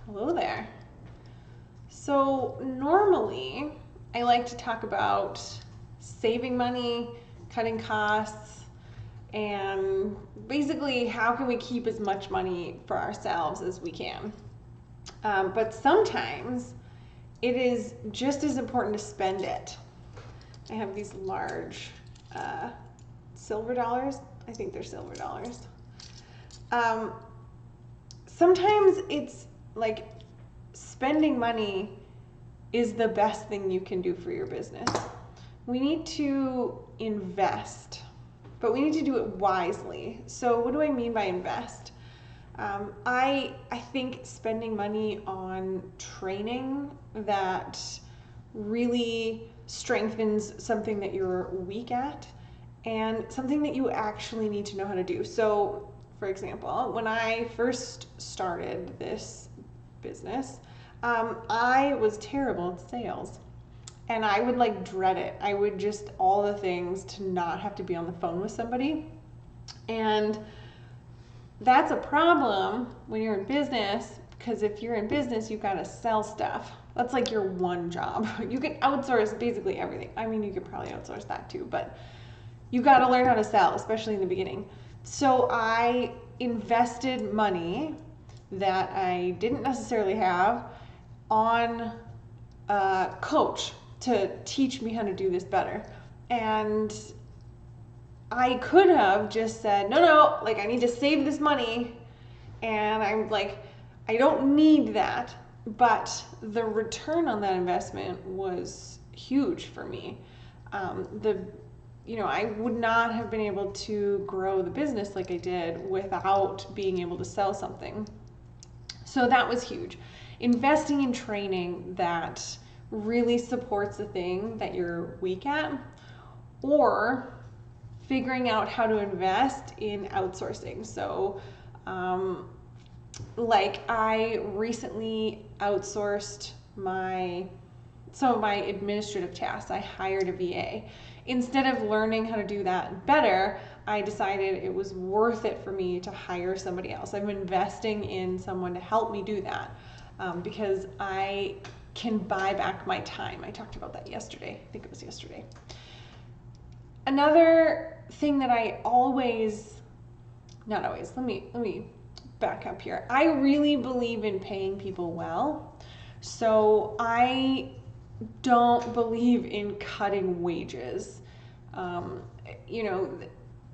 Hello there. So, normally I like to talk about saving money, cutting costs, and basically how can we keep as much money for ourselves as we can. But sometimes it is just as important to spend it. I have these large silver dollars. I think they're silver dollars. Um, Sometimes it's like spending money is the best thing you can do for your business. We need to invest, but we need to do it wisely. So, what do I mean by invest? I think spending money on training that really strengthens something that you're weak at and something that you actually need to know how to do. So, for example, when I first started this business, I was terrible at sales and I would like dread it. I would just all the things to not have to be on the phone with somebody. And that's a problem when you're in business because if you're in business, you've got to sell stuff. That's like your one job. You can outsource basically everything. I mean, you could probably outsource that too, but you got to learn how to sell, especially in the beginning. So I invested money that I didn't necessarily have on a coach to teach me how to do this better. And I could have just said, no, like I need to save this money. And I'm like, I don't need that. But the return on that investment was huge for me. I would not have been able to grow the business like I did without being able to sell something. So that was huge. Investing in training that really supports the thing that you're weak at, or figuring out how to invest in outsourcing. So, like I recently outsourced some of my administrative tasks. I hired a VA. Instead of learning how to do that better, I decided it was worth it for me to hire somebody else. I'm investing in someone to help me do that because I can buy back my time. I talked about that yesterday. I think it was yesterday. Another thing that I always, not always, let me back up here. I really believe in paying people well. So I don't believe in cutting wages. Um, you know,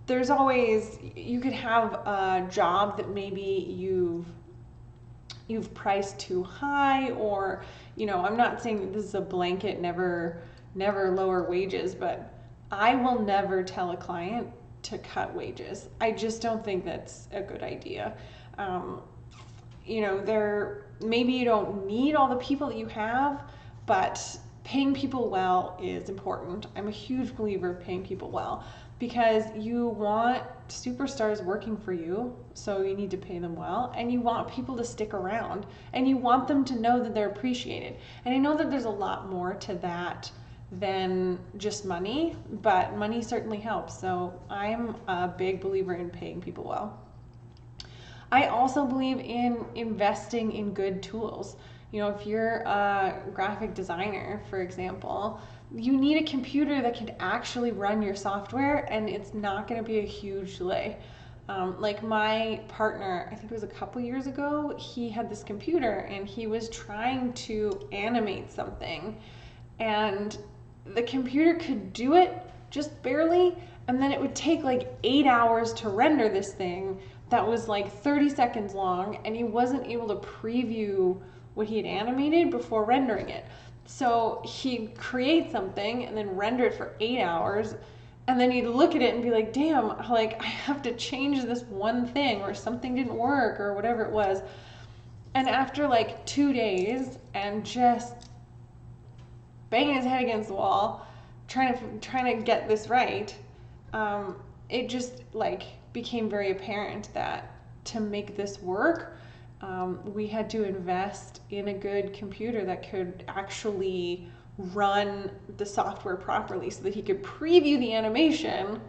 there's always, you could have a job that maybe you've priced too high, or I'm not saying that this is a blanket never lower wages, but I will never tell a client to cut wages. I just don't think that's a good idea. There maybe you don't need all the people that you have, but paying people well is important. I'm a huge believer of paying people well because you want superstars working for you, so you need to pay them well, and you want people to stick around, and you want them to know that they're appreciated. And I know that there's a lot more to that than just money, but money certainly helps. So I'm a big believer in paying people well. I also believe in investing in good tools. If you're a graphic designer, for example, you need a computer that can actually run your software and it's not going to be a huge delay. Like my partner, I think it was a couple years ago, he had this computer and he was trying to animate something and the computer could do it just barely, and then it would take like 8 hours to render this thing that was like 30 seconds long, and he wasn't able to preview what he had animated before rendering it. So he'd create something and then render it for 8 hours, and then he'd look at it and be like, damn, like I have to change this one thing, or something didn't work, or whatever it was. And after like 2 days and just banging his head against the wall, trying to get this right, it just like became very apparent that to make this work, we had to invest in a good computer that could actually run the software properly so that he could preview the animation,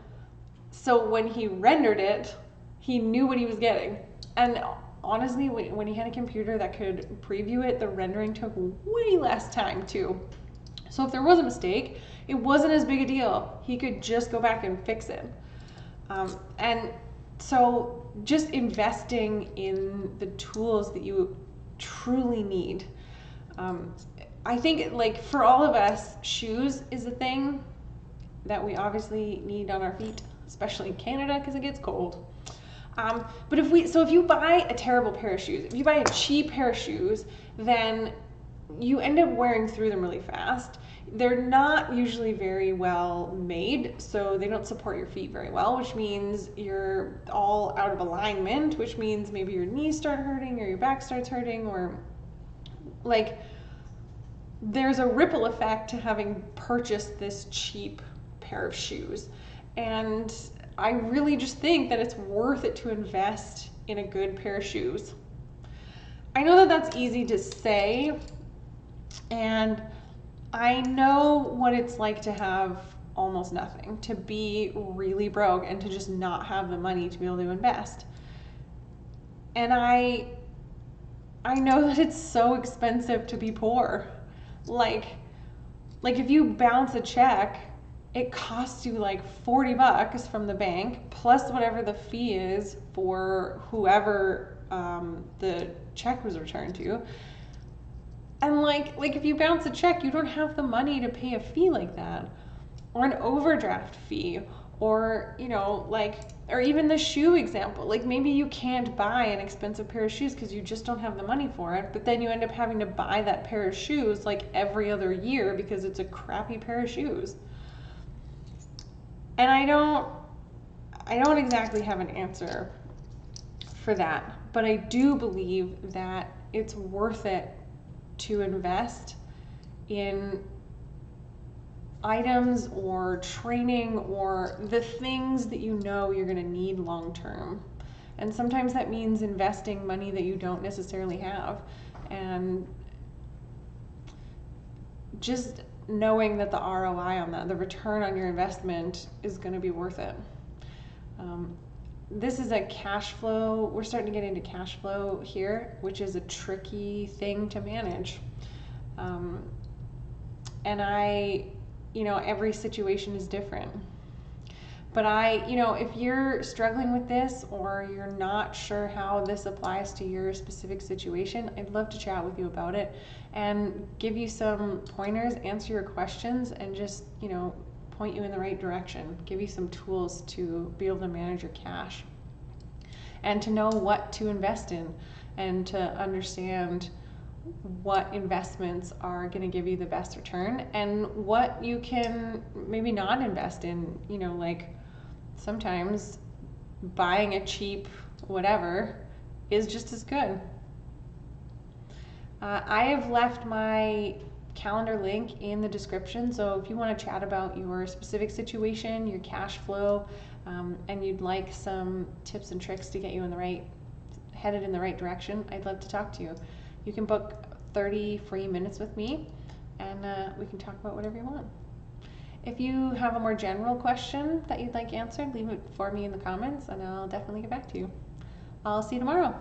so when he rendered it, he knew what he was getting. And honestly, when he had a computer that could preview it, the rendering took way less time too. So if there was a mistake, it wasn't as big a deal. He could just go back and fix it. And so just investing in the tools that you truly need. I think, like, for all of us, shoes is a thing that we obviously need on our feet, especially in Canada because it gets cold. But if you buy a terrible pair of shoes, if you buy a cheap pair of shoes, then you end up wearing through them really fast. They're not usually very well made, so they don't support your feet very well, which means you're all out of alignment, which means maybe your knees start hurting or your back starts hurting, or like there's a ripple effect to having purchased this cheap pair of shoes. And I really just think that it's worth it to invest in a good pair of shoes. I know that that's easy to say, and I know what it's like to have almost nothing, to be really broke and to just not have the money to be able to invest. And I know that it's so expensive to be poor. Like if you bounce a check, it costs you like $40 from the bank plus whatever the fee is for whoever the check was returned to. And like if you bounce a check, you don't have the money to pay a fee like that, or an overdraft fee, or or even the shoe example. Like maybe you can't buy an expensive pair of shoes because you just don't have the money for it, but then you end up having to buy that pair of shoes like every other year because it's a crappy pair of shoes. And I don't exactly have an answer for that, but I do believe that it's worth it to invest in items or training or the things that you know you're going to need long term. And sometimes that means investing money that you don't necessarily have, and just knowing that the ROI on that, the return on your investment, is going to be worth it. This is a cash flow. We're starting to get into cash flow here, which is a tricky thing to manage. And every situation is different. But if you're struggling with this or you're not sure how this applies to your specific situation, I'd love to chat with you about it and give you some pointers, answer your questions, and just, point you in the right direction, give you some tools to be able to manage your cash and to know what to invest in and to understand what investments are going to give you the best return and what you can maybe not invest in. Sometimes buying a cheap whatever is just as good. I have left my calendar link in the description, so if you want to chat about your specific situation, your cash flow, and you'd like some tips and tricks to get you headed in the right direction, I'd love to talk to you. You can book 30 free minutes with me, and we can talk about whatever you want. If you have a more general question that you'd like answered, leave it for me in the comments, and I'll definitely get back to you. I'll see you tomorrow.